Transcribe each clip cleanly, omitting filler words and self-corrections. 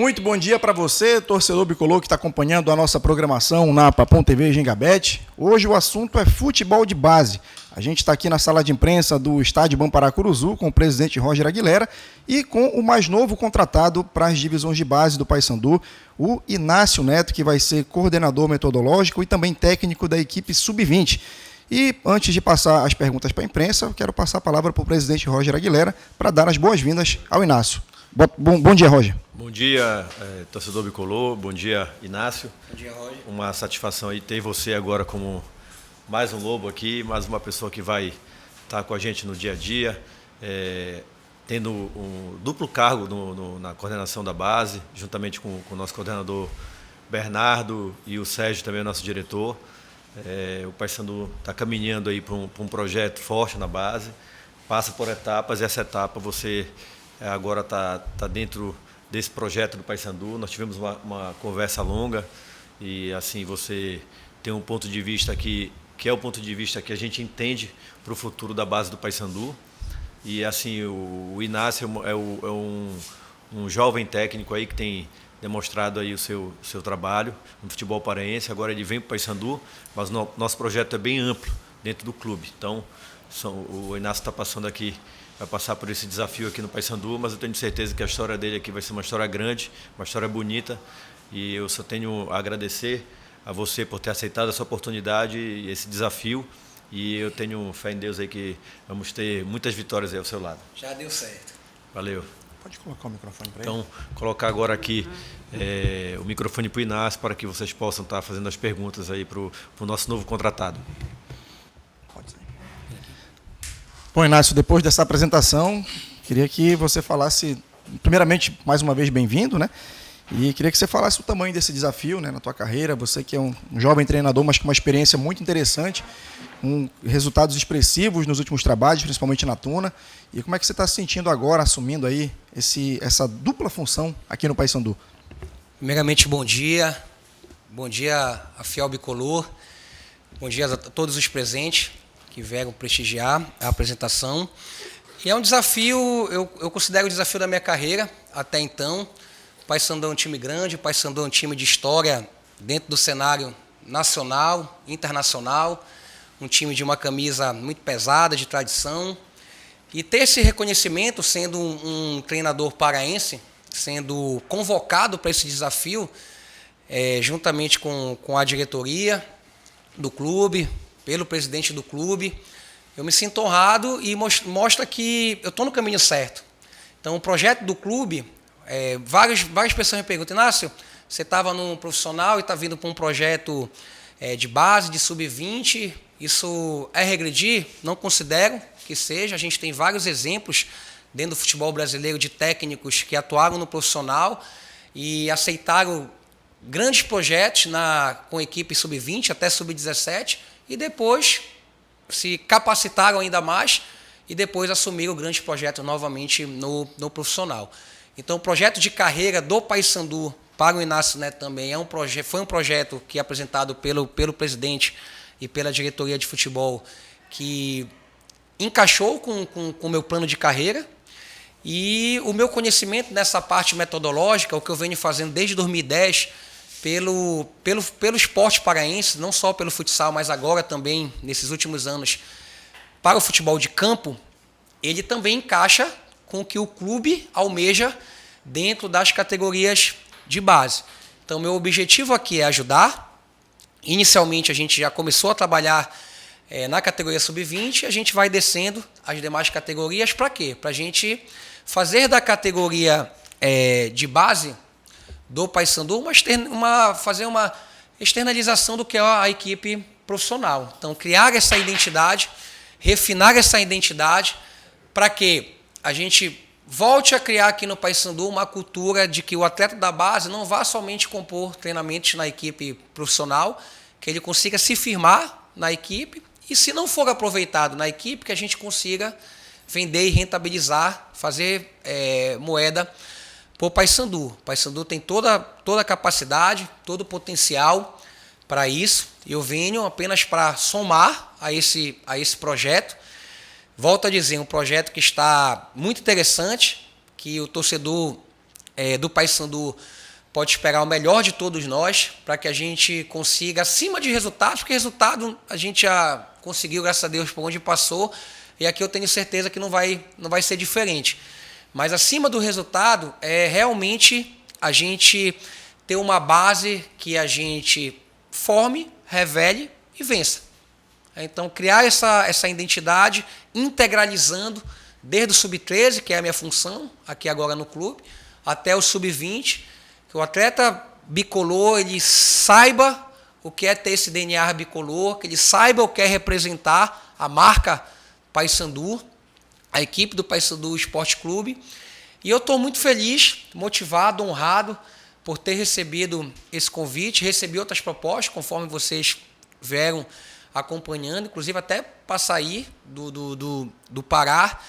Muito bom dia para você, torcedor bicolor que está acompanhando a nossa programação na Papum TV Gengabet. Hoje o assunto é futebol de base. A gente está aqui na sala de imprensa do estádio Bamparacuruzu com o presidente Roger Aguilera e com o mais novo contratado para as divisões de base do Paysandu, o Inácio Neto, que vai ser coordenador metodológico e também técnico da equipe Sub-20. E antes de passar as perguntas para a imprensa, eu quero passar a palavra para o presidente Roger Aguilera para dar as boas-vindas ao Inácio. Bom dia, Roger. Bom dia, torcedor bicolor. Bom dia, Inácio. Bom dia, Roger. Uma satisfação aí ter você agora como mais um lobo aqui, mais uma pessoa que vai estar com a gente no dia a dia, tendo um duplo cargo na coordenação da base, juntamente com o nosso coordenador Bernardo e o Sérgio, também nosso diretor. O Paysandu está caminhando aí para um projeto forte na base, passa por etapas e essa etapa você agora está dentro desse projeto do Paysandu. Nós tivemos uma conversa longa e assim você tem um ponto de vista que é o ponto de vista que a gente entende para o futuro da base do Paysandu. E assim o Inácio é um jovem técnico aí que tem demonstrado aí o seu trabalho no futebol paraense. Agora ele vem para o Paysandu, mas nosso projeto é bem amplo dentro do clube. Então o Inácio está passando aqui, vai passar por esse desafio aqui no Paysandu, mas eu tenho certeza que a história dele aqui vai ser uma história grande, uma história bonita, e eu só tenho a agradecer a você por ter aceitado essa oportunidade e esse desafio, e eu tenho fé em Deus aí que vamos ter muitas vitórias aí ao seu lado. Já deu certo. Valeu. Pode colocar o microfone para ele. Então, colocar agora aqui o microfone para o Inácio, para que vocês possam estar fazendo as perguntas aí para o nosso novo contratado. Bom, Inácio, depois dessa apresentação, queria que você falasse, primeiramente, mais uma vez, bem-vindo, né? E queria que você falasse o tamanho desse desafio, né, na tua carreira. Você que é um jovem treinador, mas com uma experiência muito interessante, com resultados expressivos nos últimos trabalhos, principalmente na Tuna. E como é que você está se sentindo agora, assumindo aí essa dupla função aqui no Paysandu? Primeiramente, bom dia. Bom dia a fiel bicolor. Bom dia a todos os presentes que vieram prestigiar a apresentação. E é um desafio, eu considero o desafio da minha carreira até então. O Paysandu é um time grande, o Paysandu é um time de história dentro do cenário nacional, internacional, um time de uma camisa muito pesada, de tradição. E ter esse reconhecimento, sendo um treinador paraense, sendo convocado para esse desafio, juntamente com a diretoria do clube, pelo presidente do clube, eu me sinto honrado e mostra que eu estou no caminho certo. Então, o projeto do clube, várias pessoas me perguntam: Inácio, você estava num profissional e está vindo para um projeto de base, de sub-20, isso é regredir? Não considero que seja. A gente tem vários exemplos dentro do futebol brasileiro de técnicos que atuaram no profissional e aceitaram grandes projetos com a equipe sub-20 até sub-17 e depois se capacitaram ainda mais e depois assumiram grandes projetos novamente no profissional. Então, o projeto de carreira do Paysandu para o Inácio Neto também foi um projeto que é apresentado pelo presidente e pela diretoria de futebol, que encaixou com o meu plano de carreira. E o meu conhecimento nessa parte metodológica, o que eu venho fazendo desde 2010, pelo esporte paraense, não só pelo futsal, mas agora também, nesses últimos anos, para o futebol de campo, ele também encaixa com o que o clube almeja dentro das categorias de base. Então, meu objetivo aqui é ajudar. Inicialmente, a gente já começou a trabalhar na categoria sub-20, a gente vai descendo as demais categorias. Para quê? Para a gente fazer da categoria de base do Paysandu fazer uma externalização do que é a equipe profissional. Então, criar essa identidade, refinar essa identidade, para que a gente volte a criar aqui no Paysandu uma cultura de que o atleta da base não vá somente compor treinamentos na equipe profissional, que ele consiga se firmar na equipe, e se não for aproveitado na equipe, que a gente consiga vender e rentabilizar, fazer moeda para o Paysandu. O Paysandu tem toda a capacidade, todo o potencial para isso. Eu venho apenas para somar a esse projeto. Volto a dizer, um projeto que está muito interessante, que o torcedor do Paysandu pode esperar o melhor de todos nós para que a gente consiga, acima de resultados, porque resultado a gente já conseguiu, graças a Deus, por onde passou, e aqui eu tenho certeza que não vai ser diferente. Mas acima do resultado é realmente a gente ter uma base que a gente forme, revele e vença. Então, criar essa identidade, integralizando desde o sub-13, que é a minha função aqui agora no clube, até o sub-20, que o atleta bicolor ele saiba o que é ter esse DNA bicolor, que ele saiba o que é representar a marca Paysandu, a equipe do Paysandu Esporte Clube. E eu estou muito feliz, motivado, honrado por ter recebido esse convite. Recebi outras propostas, conforme vocês vieram acompanhando, inclusive até para sair do Pará.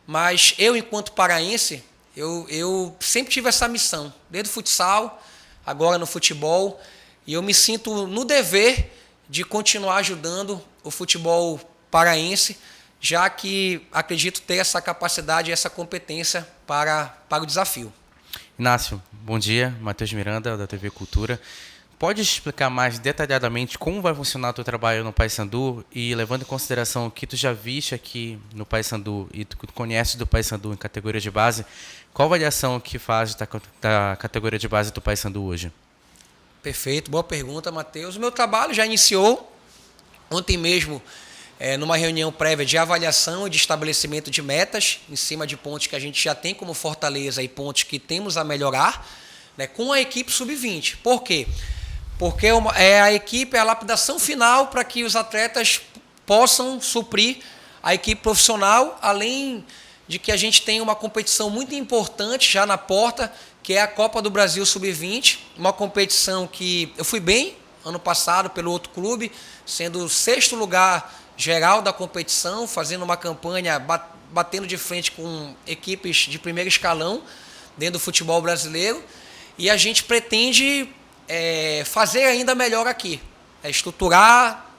Mas eu, enquanto paraense, eu sempre tive essa missão, desde o futsal, agora no futebol, e eu me sinto no dever de continuar ajudando o futebol paraense, já que acredito ter essa capacidade e essa competência para o desafio. Inácio, bom dia. Matheus Miranda, da TV Cultura. Pode explicar mais detalhadamente como vai funcionar o teu trabalho no Paysandu e levando em consideração o que tu já viste aqui no Paysandu e tu conhece do Paysandu em categoria de base, qual a avaliação que faz da categoria de base do Paysandu hoje? Perfeito, boa pergunta, Matheus. O meu trabalho já iniciou ontem mesmo, numa reunião prévia de avaliação e de estabelecimento de metas, em cima de pontos que a gente já tem como fortaleza e pontos que temos a melhorar, né, com a equipe sub-20. Por quê? Porque a equipe é a lapidação final para que os atletas possam suprir a equipe profissional, além de que a gente tem uma competição muito importante já na porta, que é a Copa do Brasil Sub-20, uma competição que eu fui bem ano passado pelo outro clube, sendo o 6º lugar geral da competição, fazendo uma campanha, batendo de frente com equipes de primeiro escalão dentro do futebol brasileiro, e a gente pretende fazer ainda melhor aqui, estruturar,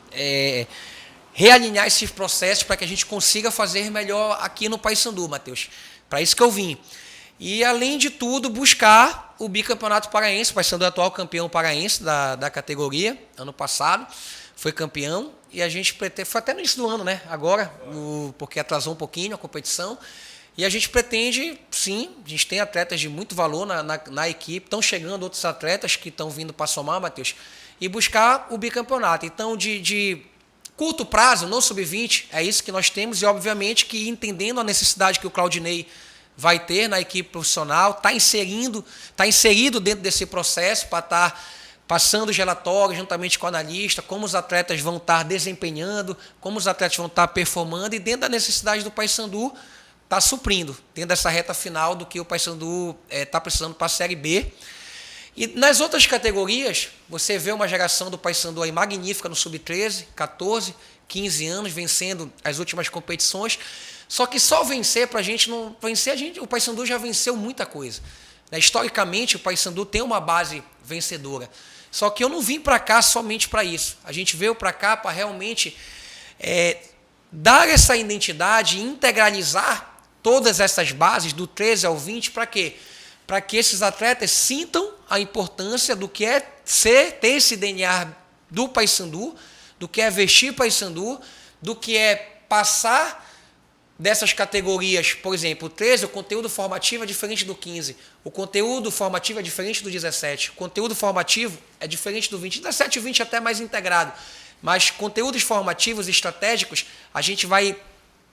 realinhar esses processos para que a gente consiga fazer melhor aqui no Paysandu, Matheus. Para isso que eu vim. E, além de tudo, buscar o bicampeonato paraense. O Paysandu é atual campeão paraense da categoria, ano passado, foi campeão, e a gente pretende, foi até no início do ano, né? Agora, porque atrasou um pouquinho a competição, e a gente pretende, sim, a gente tem atletas de muito valor na equipe, estão chegando outros atletas que estão vindo para somar, Matheus, e buscar o bicampeonato. Então, de curto prazo, no sub-20, é isso que nós temos, e obviamente que entendendo a necessidade que o Claudinei vai ter na equipe profissional, está inserido dentro desse processo para estar passando os relatórios juntamente com o analista, como os atletas vão estar desempenhando, como os atletas vão estar performando, e dentro da necessidade do Paysandu, está suprindo, dentro dessa reta final do que o Paysandu está precisando para a Série B. E nas outras categorias, você vê uma geração do Paysandu aí magnífica no Sub-13, 14, 15 anos, vencendo as últimas competições. Só que só vencer para a gente não vencer, o Paysandu já venceu muita coisa. Historicamente, o Paysandu tem uma base vencedora. Só que eu não vim para cá somente para isso. A gente veio para cá para realmente dar essa identidade e integralizar todas essas bases, do 13 ao 20, para quê? Para que esses atletas sintam a importância do que é ter esse DNA do Paysandu, do que é vestir Paysandu, do que é passar dessas categorias. Por exemplo, o 13, o conteúdo formativo é diferente do 15, o conteúdo formativo é diferente do 17, o conteúdo formativo é diferente do 20, 17 e 20 até mais integrado, mas conteúdos formativos e estratégicos, a gente vai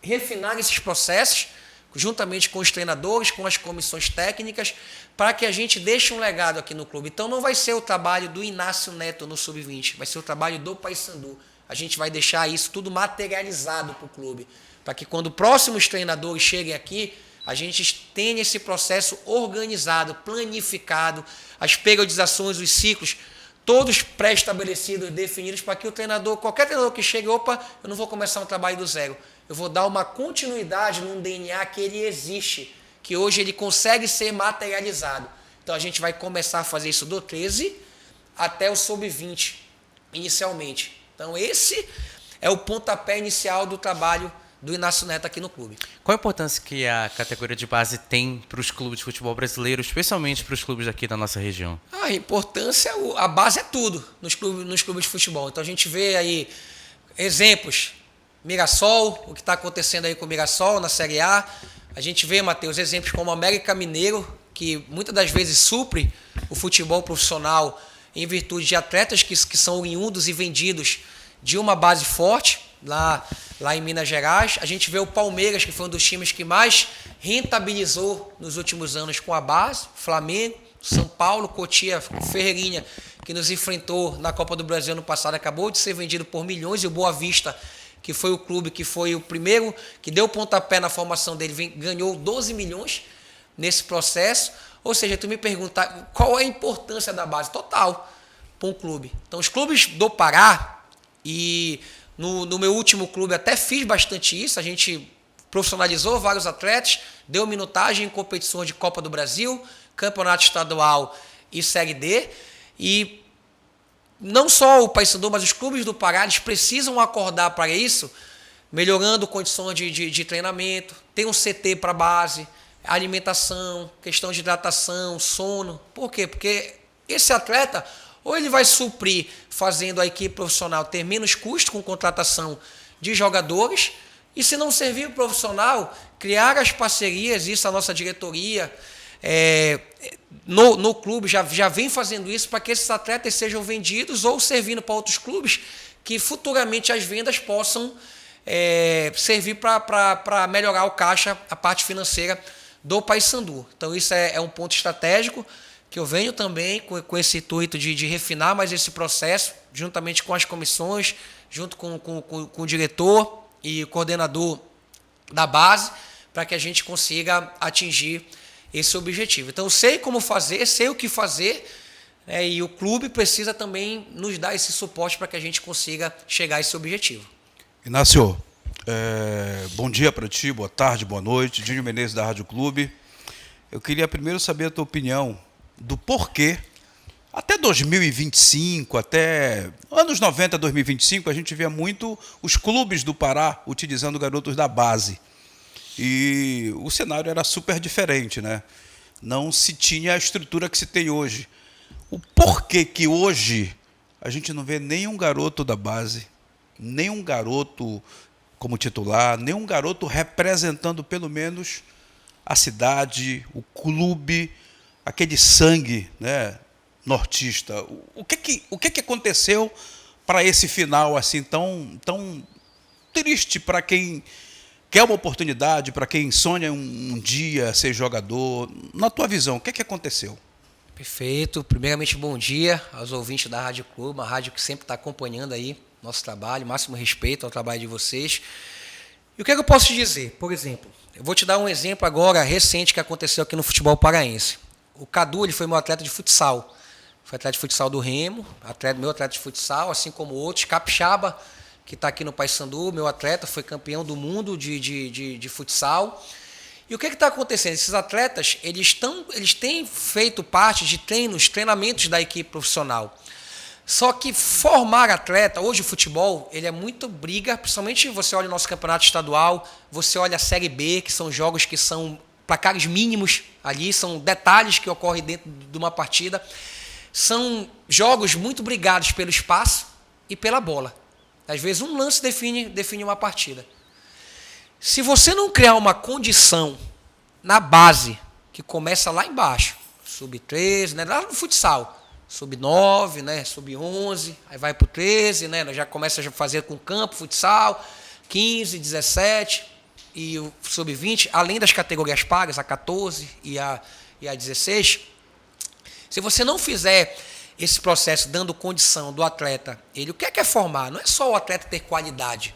refinar esses processos, juntamente com os treinadores, com as comissões técnicas, para que a gente deixe um legado aqui no clube. Então não vai ser o trabalho do Inácio Neto no Sub-20, vai ser o trabalho do Paysandu. A gente vai deixar isso tudo materializado para o clube, para que quando próximos treinadores cheguem aqui, a gente tenha esse processo organizado, planificado, as periodizações, os ciclos, todos pré-estabelecidos, definidos, para que o treinador, qualquer treinador que chegue, opa, eu não vou começar um trabalho do zero. Eu vou dar uma continuidade num DNA que ele existe, que hoje ele consegue ser materializado. Então a gente vai começar a fazer isso do 13 até o sub-20, inicialmente. Então esse é o pontapé inicial do trabalho do Inácio Neto aqui no clube. Qual a importância que a categoria de base tem para os clubes de futebol brasileiro, especialmente para os clubes aqui da nossa região? A importância, a base é tudo nos clubes de futebol. Então a gente vê aí exemplos, Mirassol, o que está acontecendo aí com o Mirassol na Série A. A gente vê, Matheus, exemplos como o América Mineiro, que muitas das vezes supre o futebol profissional em virtude de atletas que são oriundos e vendidos de uma base forte, lá em Minas Gerais. A gente vê o Palmeiras, que foi um dos times que mais rentabilizou nos últimos anos com a base, Flamengo, São Paulo, Cotia, Ferreirinha, que nos enfrentou na Copa do Brasil ano passado, acabou de ser vendido por milhões, e o Boa Vista, que foi o clube que foi o primeiro, que deu o pontapé na formação dele, ganhou 12 milhões nesse processo. Ou seja, tu me pergunta qual é a importância da base total para um clube. Então, os clubes do Pará, e no meu último clube até fiz bastante isso, a gente profissionalizou vários atletas, deu minutagem em competições de Copa do Brasil, Campeonato Estadual e Série D, e não só o Paysandu, mas os clubes do Pará, eles precisam acordar para isso, melhorando condições de treinamento, ter um CT para base, alimentação, questão de hidratação, sono. Por quê? Porque esse atleta, ou ele vai suprir fazendo a equipe profissional ter menos custo com contratação de jogadores, e se não servir o profissional, criar as parcerias, isso a nossa diretoria no clube já vem fazendo isso para que esses atletas sejam vendidos ou servindo para outros clubes que futuramente as vendas possam servir para melhorar o caixa, a parte financeira do Paysandu. Então isso é um ponto estratégico que eu venho também com esse intuito de refinar mais esse processo, juntamente com as comissões, junto com o diretor e o coordenador da base, para que a gente consiga atingir esse objetivo. Então eu sei como fazer, sei o que fazer, e o clube precisa também nos dar esse suporte para que a gente consiga chegar a esse objetivo. Inácio, bom dia para ti, boa tarde, boa noite. Dinho Menezes da Rádio Clube. Eu queria primeiro saber a tua opinião do porquê, até 2025, até anos 90, 2025, a gente via muito os clubes do Pará utilizando garotos da base. E o cenário era super diferente, né? Não se tinha a estrutura que se tem hoje. O porquê que hoje a gente não vê nenhum garoto da base, nenhum garoto como titular, nenhum garoto representando pelo menos a cidade, o clube, aquele sangue, né, nortista. O que aconteceu para esse final assim tão triste para quem quer uma oportunidade, para quem sonha um dia ser jogador? Na tua visão, o que aconteceu? Perfeito. Primeiramente, bom dia aos ouvintes da Rádio Clube, uma rádio que sempre está acompanhando aí nosso trabalho, máximo respeito ao trabalho de vocês. E o que eu posso te dizer? Por exemplo, eu vou te dar um exemplo agora recente que aconteceu aqui no futebol paraense. O Cadu, ele foi meu atleta de futsal. Foi atleta de futsal do Remo, meu atleta de futsal, assim como outros. Capixaba, que está aqui no Paysandu, meu atleta, foi campeão do mundo de futsal. E o que está acontecendo? Esses atletas, eles têm feito parte de treinamentos da equipe profissional. Só que formar atleta, hoje o futebol, ele é muito briga, principalmente você olha o nosso campeonato estadual, você olha a Série B, que são jogos que são placares mínimos ali, são detalhes que ocorrem dentro de uma partida. São jogos muito brigados pelo espaço e pela bola. Às vezes um lance define uma partida. Se você não criar uma condição na base, que começa lá embaixo, sub-13, né, lá no futsal, sub-9, né, sub-11, aí vai para o 13, né, já começa a fazer com campo, futsal, 15, 17 e o sub-20, além das categorias pagas, a 14 e a 16. Se você não fizer esse processo dando condição do atleta, o que é formar? Não é só o atleta ter qualidade,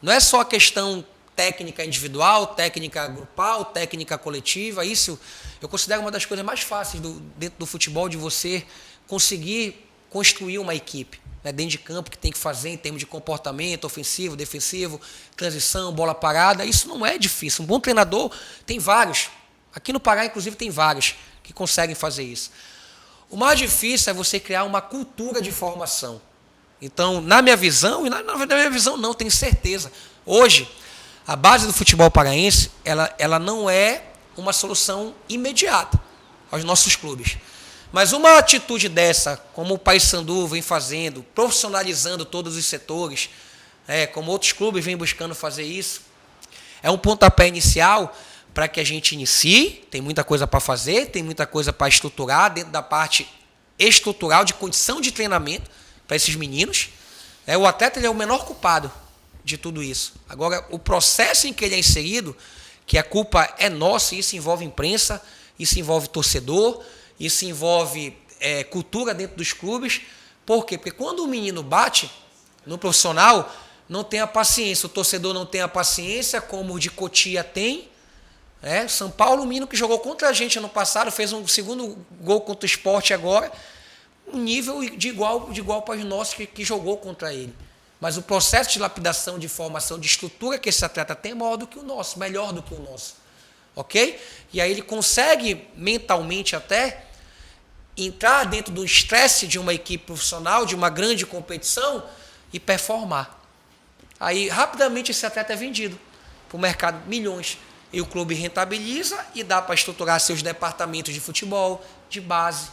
não é só a questão técnica individual, técnica grupal, técnica coletiva. Isso eu considero uma das coisas mais fáceis dentro do futebol, de você conseguir construir uma equipe, né, dentro de campo, que tem que fazer em termos de comportamento, ofensivo, defensivo, transição, bola parada. Isso não é difícil. Um bom treinador tem vários. Aqui no Pará, inclusive, tem vários que conseguem fazer isso. O mais difícil é você criar uma cultura de formação. Então, na minha visão, e na minha visão não, tenho certeza, hoje, A base do futebol paraense, ela não é uma solução imediata aos nossos clubes. Mas uma atitude dessa, como o Paysandu vem fazendo, profissionalizando todos os setores, como outros clubes vêm buscando fazer isso, é um pontapé inicial para que a gente inicie. Tem muita coisa para fazer, tem muita coisa para estruturar dentro da parte estrutural de condição de treinamento para esses meninos. O atleta ele é o menor culpado de tudo isso. Agora, o processo em que ele é inserido, que a culpa é nossa, isso envolve imprensa, isso envolve torcedor, isso envolve cultura dentro dos clubes. Por quê? Porque quando o menino bate no profissional, não tem a paciência, o torcedor não tem a paciência, como o de Cotia tem. São Paulo, o menino que jogou contra a gente ano passado, fez um segundo gol contra o Sport agora, um nível de igual para os nossos que jogou contra ele. Mas o processo de lapidação, de formação, de estrutura que esse atleta tem é maior do que o nosso, melhor do que o nosso. Ok? E aí ele consegue mentalmente até entrar dentro do estresse de uma equipe profissional, de uma grande competição e performar. Aí rapidamente esse atleta é vendido para o mercado, milhões. E o clube rentabiliza e dá para estruturar seus departamentos de futebol, de base.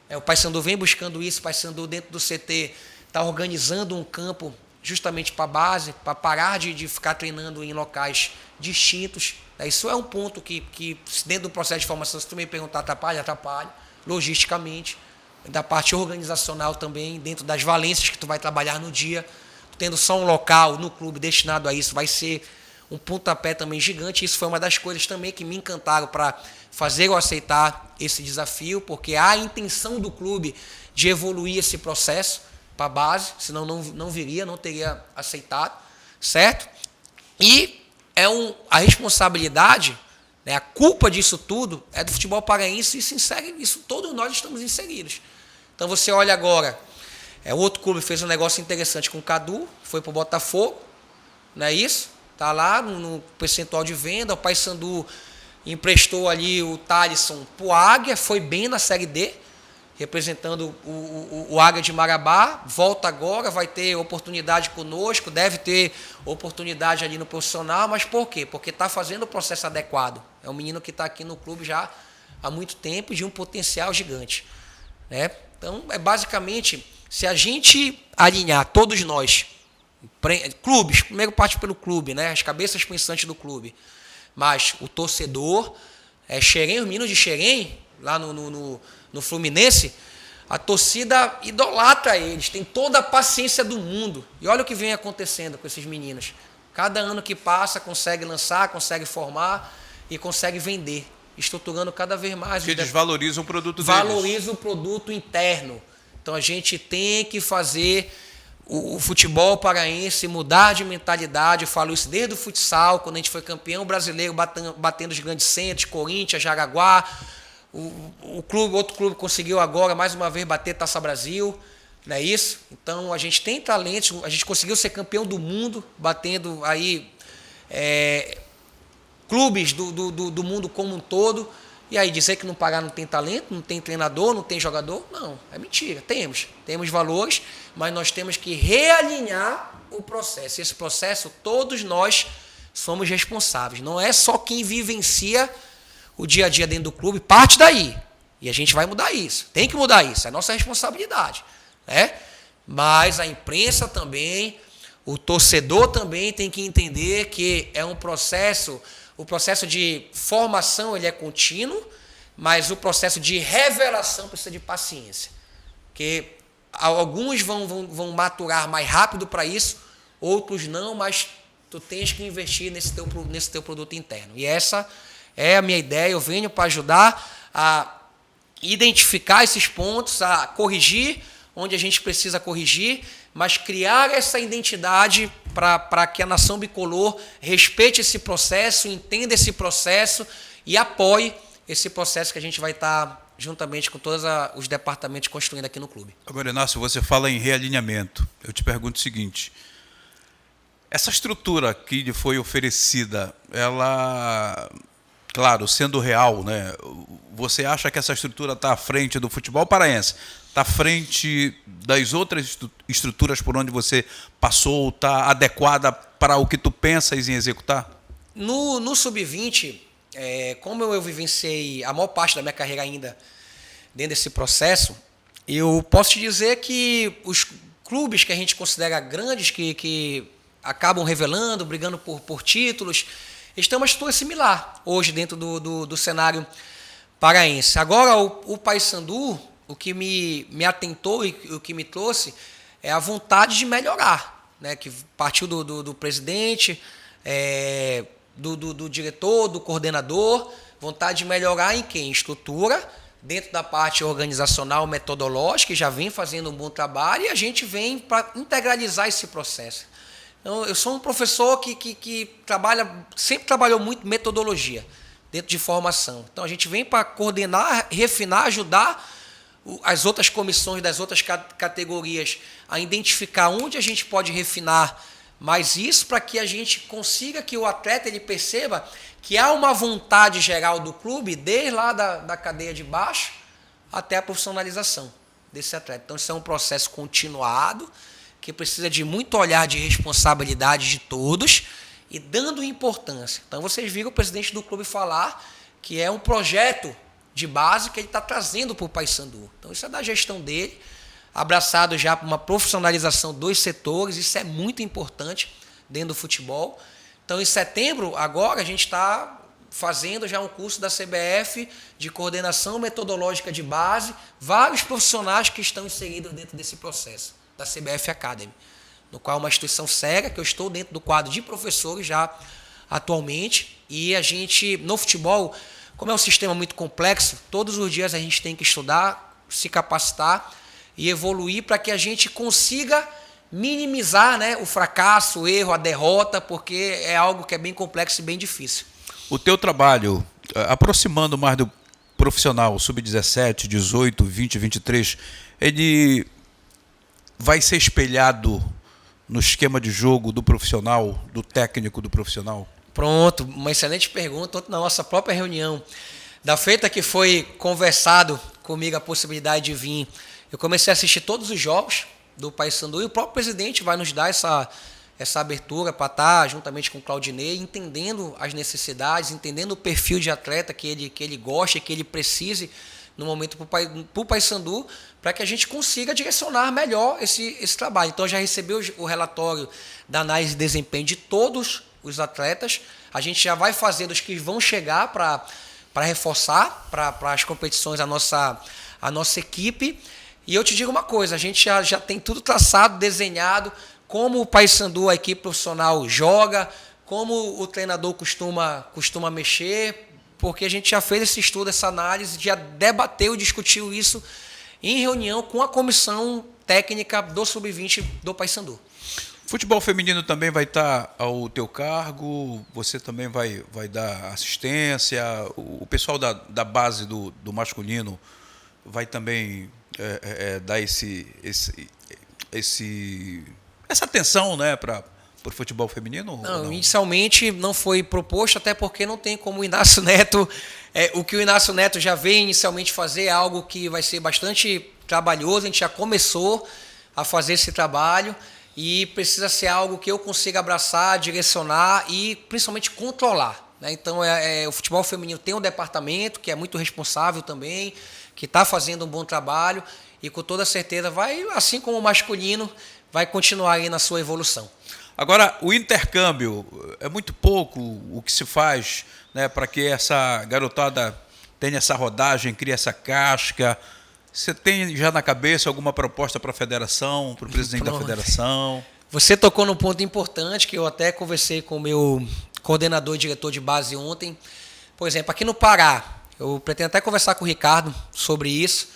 O Paysandu vem buscando isso, o Paysandu dentro do CT está organizando um campo justamente para a base, para parar de ficar treinando em locais distintos. Isso é um ponto que dentro do processo de formação, se tu me perguntar, atrapalha, logisticamente, da parte organizacional também, dentro das valências que tu vai trabalhar no dia, tendo só um local no clube destinado a isso, vai ser um pontapé também gigante. Isso foi uma das coisas também que me encantaram para fazer eu aceitar esse desafio, porque há a intenção do clube de evoluir esse processo para a base, senão não viria, não teria aceitado, certo? E a responsabilidade, a culpa disso tudo é do futebol paraense e se insere nisso, todos nós estamos inseridos. Então você olha agora, outro clube fez um negócio interessante com o Cadu, foi para o Botafogo, não é isso? Está lá no percentual de venda, o Paysandu emprestou ali o Thalisson para o Águia, foi bem na Série D, representando o Águia de Marabá, volta agora, vai ter oportunidade conosco, deve ter oportunidade ali no profissional, mas por quê? Porque está fazendo o processo adequado. É um menino que está aqui no clube já há muito tempo, de um potencial gigante. Então, basicamente, se a gente alinhar, todos nós, clubes, primeiro parte pelo clube, as cabeças pensantes do clube, mas o torcedor, Xerém, os meninos de Xerém, lá no Fluminense, a torcida idolatra eles, tem toda a paciência do mundo. E olha o que vem acontecendo com esses meninos. Cada ano que passa, consegue lançar, consegue formar e consegue vender, estruturando cada vez mais. Porque eles valorizam o produto deles. Valoriza o produto interno. Então a gente tem que fazer o futebol paraense mudar de mentalidade. Eu falo isso desde o futsal, quando a gente foi campeão brasileiro, batendo os grandes centros, Corinthians, Jaraguá. Outro clube conseguiu agora, mais uma vez, bater Taça Brasil, não é isso? Então, a gente tem talentos, a gente conseguiu ser campeão do mundo, batendo aí clubes do mundo como um todo, e aí dizer que no Pará não tem talento, não tem treinador, não tem jogador, não, é mentira, temos valores, mas nós temos que realinhar o processo. Esse processo, todos nós somos responsáveis, não é só quem vivencia o dia a dia dentro do clube, parte daí. E a gente vai mudar isso. Tem que mudar isso. É nossa responsabilidade. Mas a imprensa também, o torcedor também tem que entender que é um processo, o processo de formação ele é contínuo, mas o processo de revelação precisa de paciência. Porque alguns vão maturar mais rápido para isso, outros não, mas tu tens que investir nesse teu produto interno. E essa é a minha ideia, eu venho para ajudar a identificar esses pontos, a corrigir onde a gente precisa corrigir, mas criar essa identidade para que a nação bicolor respeite esse processo, entenda esse processo e apoie esse processo que a gente vai estar juntamente com todos os departamentos construindo aqui no clube. Agora, Inácio, você fala em realinhamento. Eu te pergunto o seguinte: essa estrutura que lhe foi oferecida, ela... Claro, sendo real, você acha que essa estrutura está à frente do futebol paraense? Está à frente das outras estruturas por onde você passou? Está adequada para o que tu pensas em executar? No Sub-20, como eu vivenciei a maior parte da minha carreira ainda dentro desse processo, eu posso te dizer que os clubes que a gente considera grandes, que acabam revelando, brigando por títulos, eles têm uma estrutura similar hoje dentro do cenário paraense. Agora, o Paysandu, o que me atentou e o que me trouxe é a vontade de melhorar, né? Que partiu do presidente, do diretor, do coordenador, vontade de melhorar em quem? Estrutura, dentro da parte organizacional, metodológica, que já vem fazendo um bom trabalho, e a gente vem para integralizar esse processo. Então, eu sou um professor que sempre trabalhou muito metodologia dentro de formação. Então, a gente vem para coordenar, refinar, ajudar as outras comissões das outras categorias a identificar onde a gente pode refinar mais isso, para que a gente consiga que o atleta ele perceba que há uma vontade geral do clube, desde lá da cadeia de baixo até a profissionalização desse atleta. Então, isso é um processo continuado, que precisa de muito olhar de responsabilidade de todos e dando importância. Então, vocês viram o presidente do clube falar que é um projeto de base que ele está trazendo para o Paysandu. Então, isso é da gestão dele, abraçado já por uma profissionalização dos setores, isso é muito importante dentro do futebol. Então, em setembro, agora, a gente está fazendo já um curso da CBF de coordenação metodológica de base, vários profissionais que estão inseridos dentro desse processo, da CBF Academy, no qual é uma instituição séria, que eu estou dentro do quadro de professores já atualmente, e a gente, no futebol, como é um sistema muito complexo, todos os dias a gente tem que estudar, se capacitar e evoluir para que a gente consiga minimizar, né, o fracasso, o erro, a derrota, porque é algo que é bem complexo e bem difícil. O teu trabalho, aproximando mais do profissional sub-17, 18, 20, 23, ele vai ser espelhado no esquema de jogo do profissional, do técnico do profissional? Pronto, uma excelente pergunta. Ontem, na nossa própria reunião, da feita que foi conversado comigo a possibilidade de vir, eu comecei a assistir todos os jogos do Paysandu, e o próprio presidente vai nos dar essa abertura para estar, juntamente com o Claudinei, entendendo as necessidades, entendendo o perfil de atleta que ele gosta, que ele precise no momento para o Paysandu, para que a gente consiga direcionar melhor esse trabalho. Então, já recebeu o relatório da análise de desempenho de todos os atletas, a gente já vai fazer dos que vão chegar para reforçar para as competições a nossa equipe. E eu te digo uma coisa, a gente já tem tudo traçado, desenhado, como o Paysandu, a equipe profissional, joga, como o treinador costuma mexer, porque a gente já fez esse estudo, essa análise, já debateu e discutiu isso em reunião com a comissão técnica do Sub-20 do Paysandu. Futebol feminino também vai estar ao teu cargo, você também vai dar assistência, o pessoal da base do masculino vai também dar essa atenção, né, para o futebol feminino? Não, inicialmente não foi proposto, até porque não tem como o Inácio Neto, o que o Inácio Neto já veio inicialmente fazer é algo que vai ser bastante trabalhoso, a gente já começou a fazer esse trabalho e precisa ser algo que eu consiga abraçar, direcionar e principalmente controlar, né? Então o futebol feminino tem um departamento que é muito responsável também, que está fazendo um bom trabalho e com toda certeza vai, assim como o masculino, vai continuar aí na sua evolução. Agora, o intercâmbio, é muito pouco o que se faz, né, para que essa garotada tenha essa rodagem, crie essa casca. Você tem já na cabeça alguma proposta para a federação, para o presidente da federação? Você tocou num ponto importante que eu até conversei com o meu coordenador e diretor de base ontem. Por exemplo, aqui no Pará, eu pretendo até conversar com o Ricardo sobre isso,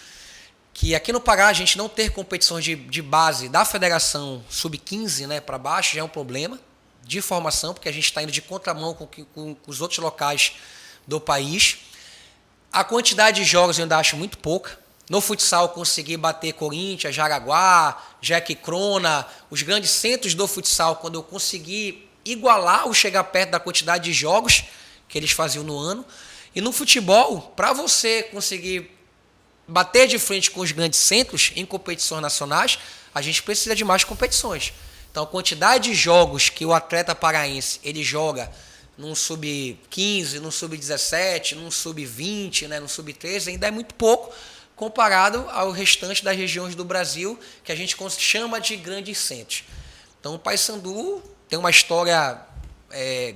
que aqui no Pará a gente não ter competições de base da federação sub-15, né, para baixo já é um problema de formação, porque a gente está indo de contramão com os outros locais do país. A quantidade de jogos eu ainda acho muito pouca. No futsal, consegui bater Corinthians, Jaraguá, Jack Crona, os grandes centros do futsal, quando eu consegui igualar ou chegar perto da quantidade de jogos que eles faziam no ano. E no futebol, para você conseguir bater de frente com os grandes centros em competições nacionais, a gente precisa de mais competições. Então, a quantidade de jogos que o atleta paraense ele joga num sub-15, num sub-17, num sub-20, né, num sub-13, ainda é muito pouco comparado ao restante das regiões do Brasil, que a gente chama de grandes centros. Então, o Paysandu tem uma história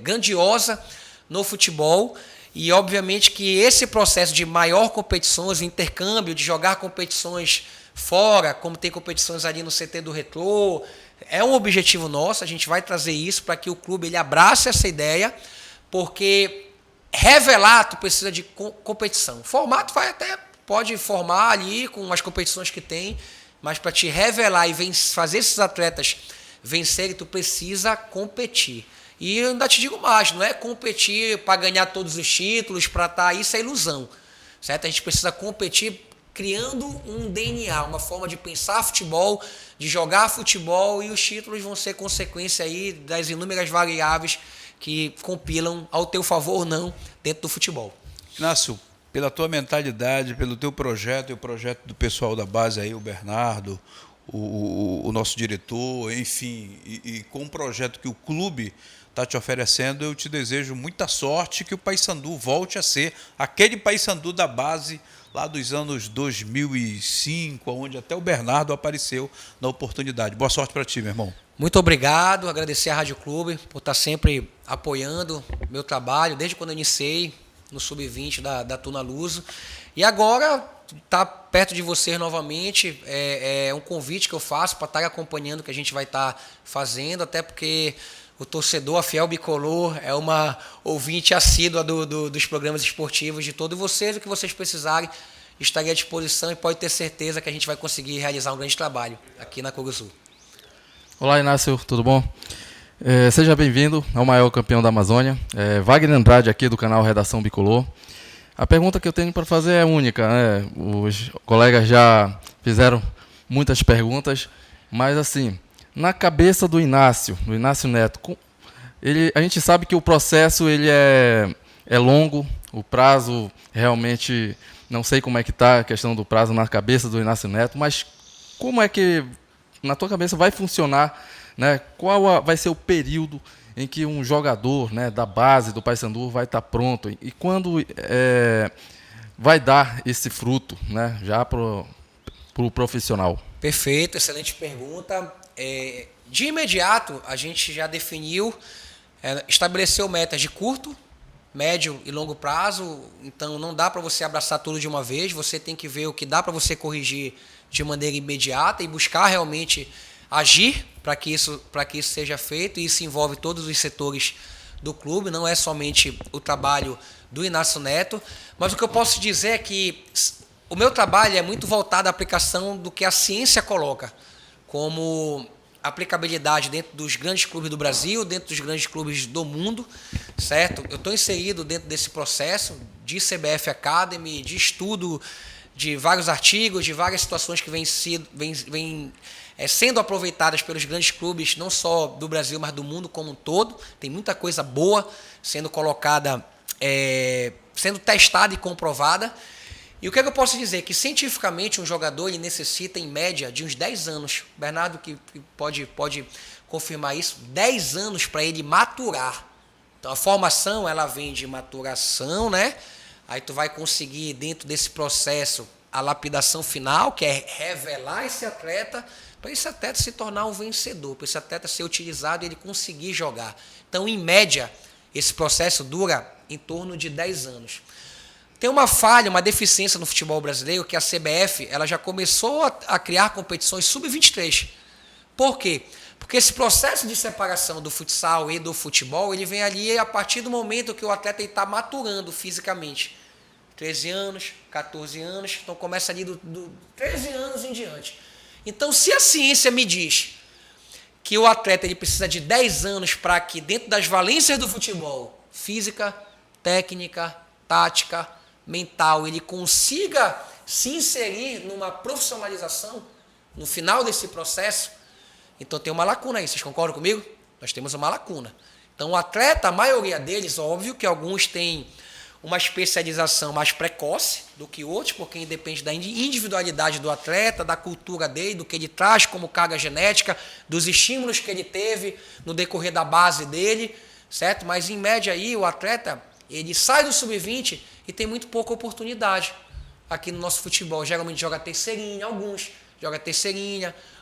grandiosa no futebol e, obviamente, que esse processo de maior competições, intercâmbio, de jogar competições fora, como tem competições ali no CT do Retrô, é um objetivo nosso. A gente vai trazer isso para que o clube ele abrace essa ideia, porque revelar tu precisa de competição. O formato pode formar ali com as competições que tem, mas para te revelar e fazer esses atletas vencerem, tu precisa competir. E eu ainda te digo mais, não é competir para ganhar todos os títulos, para estar, isso é ilusão, certo? A gente precisa competir criando um DNA, uma forma de pensar futebol, de jogar futebol, e os títulos vão ser consequência aí das inúmeras variáveis que compilam ao teu favor ou não dentro do futebol. Inácio, pela tua mentalidade, pelo teu projeto e o projeto do pessoal da base aí, o Bernardo, o nosso diretor, enfim, e com o projeto que o clube está te oferecendo, eu te desejo muita sorte, que o Paysandu volte a ser aquele Paysandu da base lá dos anos 2005, onde até o Bernardo apareceu na oportunidade. Boa sorte para ti, meu irmão. Muito obrigado, agradecer à Rádio Clube por estar sempre apoiando meu trabalho, desde quando eu iniciei no Sub-20 da Tuna Luso. E agora, estar perto de vocês novamente é um convite que eu faço para estar acompanhando o que a gente vai estar fazendo, até porque o torcedor, a Fiel Bicolor, é uma ouvinte assídua dos programas esportivos de todos vocês. O que vocês precisarem, estarei à disposição, e pode ter certeza que a gente vai conseguir realizar um grande trabalho aqui na Curuzu. Olá, Inácio, tudo bom? Seja bem-vindo ao maior campeão da Amazônia. Wagner Andrade, aqui do canal Redação Bicolor. A pergunta que eu tenho para fazer é única, né? Os colegas já fizeram muitas perguntas, mas assim, na cabeça do Inácio Neto, a gente sabe que o processo ele é longo, o prazo realmente, não sei como é que está a questão do prazo na cabeça do Inácio Neto, mas como é que na tua cabeça vai funcionar, né? Qual vai ser o período em que um jogador, né, da base do Paysandu vai estar pronto e quando vai dar esse fruto, né, já para o profissional? Perfeito, excelente pergunta. De imediato, a gente já definiu, estabeleceu metas de curto, médio e longo prazo. Então, não dá para você abraçar tudo de uma vez. Você tem que ver o que dá para você corrigir de maneira imediata e buscar realmente agir para que isso seja feito. E isso envolve todos os setores do clube, não é somente o trabalho do Inácio Neto. Mas o que eu posso dizer é que o meu trabalho é muito voltado à aplicação do que a ciência coloca como aplicabilidade dentro dos grandes clubes do Brasil, dentro dos grandes clubes do mundo, certo? Eu estou inserido dentro desse processo de CBF Academy, de estudo de vários artigos, de várias situações que vêm sendo aproveitadas pelos grandes clubes, não só do Brasil, mas do mundo como um todo. Tem muita coisa boa sendo colocada, sendo testada e comprovada. E o que eu posso dizer? Que cientificamente um jogador ele necessita, em média, de uns 10 anos. Bernardo que pode confirmar isso, 10 anos para ele maturar. Então a formação ela vem de maturação, né? Aí tu vai conseguir, dentro desse processo, a lapidação final, que é revelar esse atleta, para esse atleta se tornar um vencedor, para esse atleta ser utilizado e ele conseguir jogar. Então, em média, esse processo dura em torno de 10 anos. Tem uma falha, uma deficiência no futebol brasileiro, que a CBF ela já começou a criar competições sub-23. Por quê? Porque esse processo de separação do futsal e do futebol, ele vem ali a partir do momento que o atleta está maturando fisicamente. 13 anos, 14 anos, então começa ali do 13 anos em diante. Então, se a ciência me diz que o atleta ele precisa de 10 anos para que, dentro das valências do futebol, física, técnica, tática, mental, ele consiga se inserir numa profissionalização no final desse processo, então tem uma lacuna aí. Vocês concordam comigo? Nós temos uma lacuna. Então, o atleta, a maioria deles, óbvio que alguns têm uma especialização mais precoce do que outros, porque depende da individualidade do atleta, da cultura dele, do que ele traz como carga genética, dos estímulos que ele teve no decorrer da base dele, certo? Mas, em média, aí, o atleta, ele sai do sub-20 e tem muito pouca oportunidade aqui no nosso futebol. Geralmente joga terceirinha,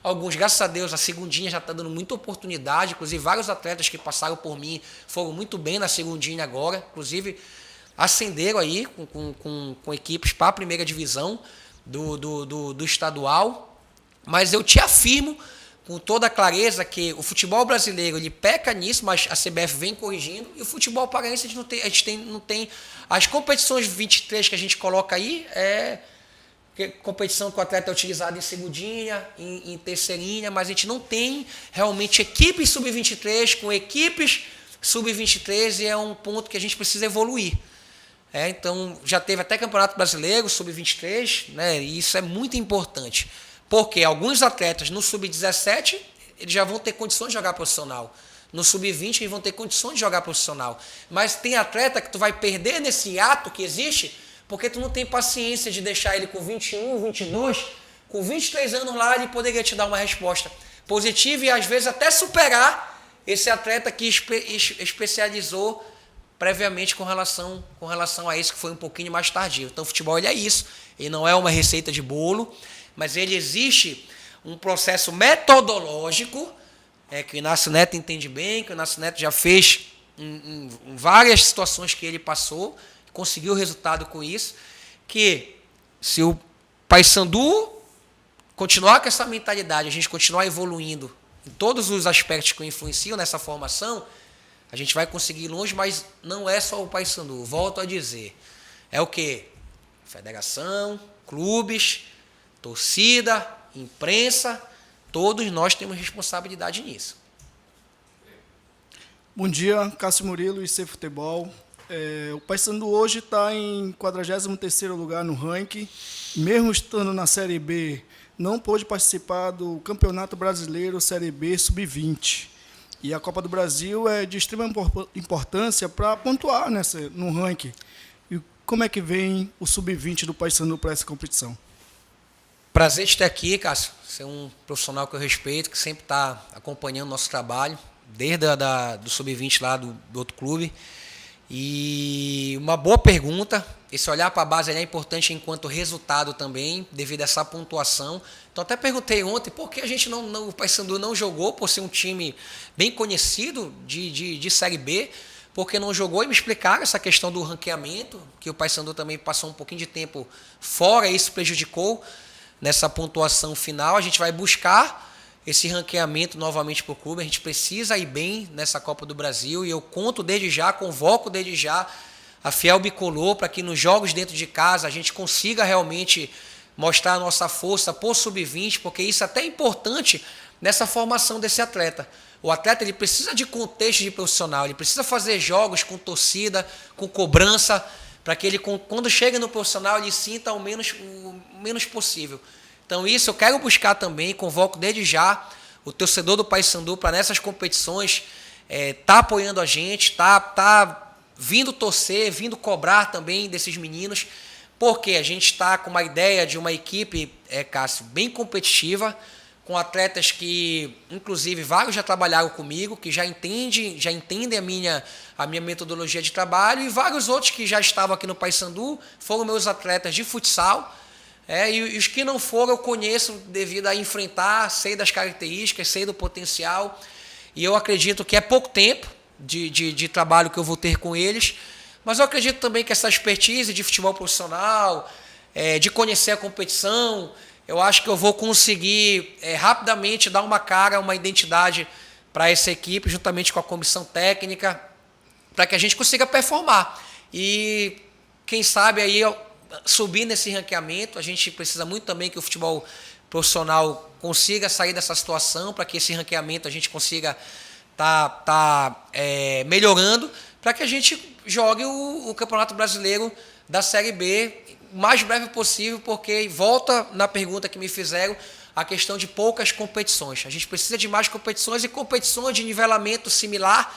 alguns, graças a Deus, a segundinha já está dando muita oportunidade. Inclusive, vários atletas que passaram por mim foram muito bem na segundinha agora. Inclusive, ascenderam aí com equipes para a primeira divisão do estadual. Mas eu te afirmo com toda a clareza que o futebol brasileiro ele peca nisso, mas a CBF vem corrigindo, e o futebol paraense a gente não tem as competições 23 que a gente coloca aí, competição que o atleta é utilizado em segundinha, em terceirinha, mas a gente não tem realmente equipes sub-23 com equipes sub-23, e é um ponto que a gente precisa evoluir. Então, já teve até Campeonato Brasileiro, sub-23, né, e isso é muito importante. Porque alguns atletas no sub-17 eles já vão ter condições de jogar profissional. No sub-20 eles vão ter condições de jogar profissional. Mas tem atleta que tu vai perder nesse ato que existe porque tu não tem paciência de deixar ele com 21, 22, com 23 anos lá, ele poderia te dar uma resposta positiva e às vezes até superar esse atleta que especializou previamente com relação a esse que foi um pouquinho mais tardio. Então o futebol ele é isso, ele não é uma receita de bolo, mas ele existe um processo metodológico, que o Inácio Neto entende bem, que o Inácio Neto já fez em várias situações que ele passou, conseguiu resultado com isso, que se o Paysandu continuar com essa mentalidade, a gente continuar evoluindo em todos os aspectos que influenciam nessa formação, a gente vai conseguir ir longe, mas não é só o Paysandu, volto a dizer. É o quê? Federação, clubes, torcida, imprensa, todos nós temos responsabilidade nisso. Bom dia, Cássio Murilo, IC Futebol. O Paysandu hoje está em 43º lugar no ranking, mesmo estando na Série B, não pôde participar do Campeonato Brasileiro Série B Sub-20. E a Copa do Brasil é de extrema importância para pontuar no ranking. E como é que vem o Sub-20 do Paysandu para essa competição? Prazer de ter aqui, Cássio. Você é um profissional que eu respeito, que sempre está acompanhando o nosso trabalho, desde do Sub-20 lá do outro clube. E uma boa pergunta. Esse olhar para a base é importante enquanto resultado também, devido a essa pontuação. Então, até perguntei ontem por que a gente o Paysandu não jogou, por ser um time bem conhecido de Série B, porque não jogou, e me explicaram essa questão do ranqueamento, que o Paysandu também passou um pouquinho de tempo fora, e isso prejudicou nessa pontuação final. A gente vai buscar esse ranqueamento novamente para o clube, a gente precisa ir bem nessa Copa do Brasil, e eu convoco desde já a Fiel Bicolor para que nos jogos dentro de casa a gente consiga realmente mostrar a nossa força por sub-20, porque isso é até importante nessa formação desse atleta. O atleta ele precisa de contexto de profissional, ele precisa fazer jogos com torcida, com cobrança, para que ele, quando chega no profissional, ele sinta o menos possível. Então isso eu quero buscar também, convoco desde já o torcedor do Paysandu para nessas competições tá apoiando a gente, tá vindo torcer, vindo cobrar também desses meninos, porque a gente está com uma ideia de uma equipe, Cássio, bem competitiva, com atletas que, inclusive, vários já trabalharam comigo, que já entendem a minha metodologia de trabalho, e vários outros que já estavam aqui no Paysandu foram meus atletas de futsal, e os que não foram eu conheço devido a enfrentar, sei das características, sei do potencial, e eu acredito que é pouco tempo de trabalho que eu vou ter com eles, mas eu acredito também que essa expertise de futebol profissional, de conhecer a competição, eu acho que eu vou conseguir rapidamente dar uma cara, uma identidade para essa equipe, juntamente com a comissão técnica, para que a gente consiga performar. E quem sabe aí subir nesse ranqueamento, a gente precisa muito também que o futebol profissional consiga sair dessa situação, para que esse ranqueamento a gente consiga tá melhorando, para que a gente jogue o Campeonato Brasileiro da Série B o mais breve possível, porque volta na pergunta que me fizeram a questão de poucas competições. A gente precisa de mais competições e competições de nivelamento similar,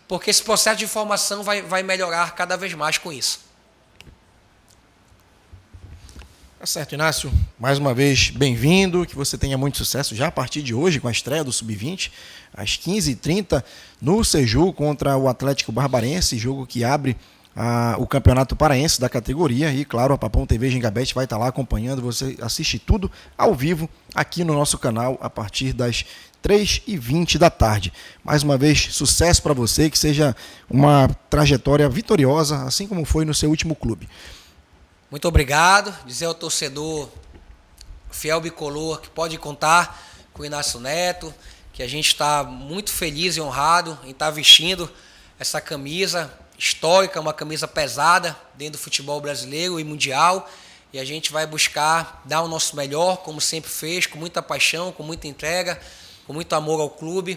porque esse processo de formação vai melhorar cada vez mais com isso. Tá certo, Inácio. Mais uma vez, bem-vindo. Que você tenha muito sucesso já a partir de hoje com a estreia do Sub-20, às 15h30, no Seju contra o Atlético Barbarense, jogo que abre o Campeonato Paraense da categoria. E, claro, a Papão TV Gengabet vai estar lá acompanhando. Você assiste tudo ao vivo aqui no nosso canal a partir das 3h20 da tarde. Mais uma vez, sucesso para você, que seja uma trajetória vitoriosa, assim como foi no seu último clube. Muito obrigado. Dizer ao torcedor fiel bicolor que pode contar com o Inácio Neto, que a gente está muito feliz e honrado em estar vestindo essa camisa histórica, uma camisa pesada dentro do futebol brasileiro e mundial. E a gente vai buscar dar o nosso melhor, como sempre fez, com muita paixão, com muita entrega, com muito amor ao clube,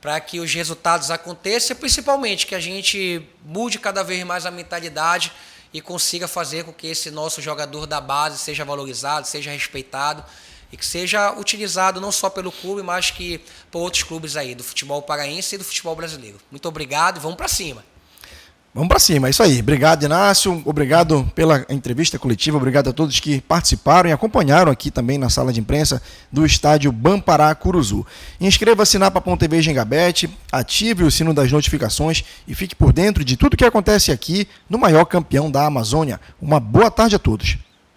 para que os resultados aconteçam e principalmente que a gente mude cada vez mais a mentalidade e consiga fazer com que esse nosso jogador da base seja valorizado, seja respeitado e que seja utilizado não só pelo clube, mas que por outros clubes aí, do futebol paraense e do futebol brasileiro. Muito obrigado e vamos para cima. Vamos para cima, é isso aí. Obrigado, Inácio. Obrigado pela entrevista coletiva. Obrigado a todos que participaram e acompanharam aqui também na sala de imprensa do estádio Bampará Curuzu. Inscreva-se na Papão TV Gengabet, ative o sino das notificações e fique por dentro de tudo que acontece aqui no maior campeão da Amazônia. Uma boa tarde a todos.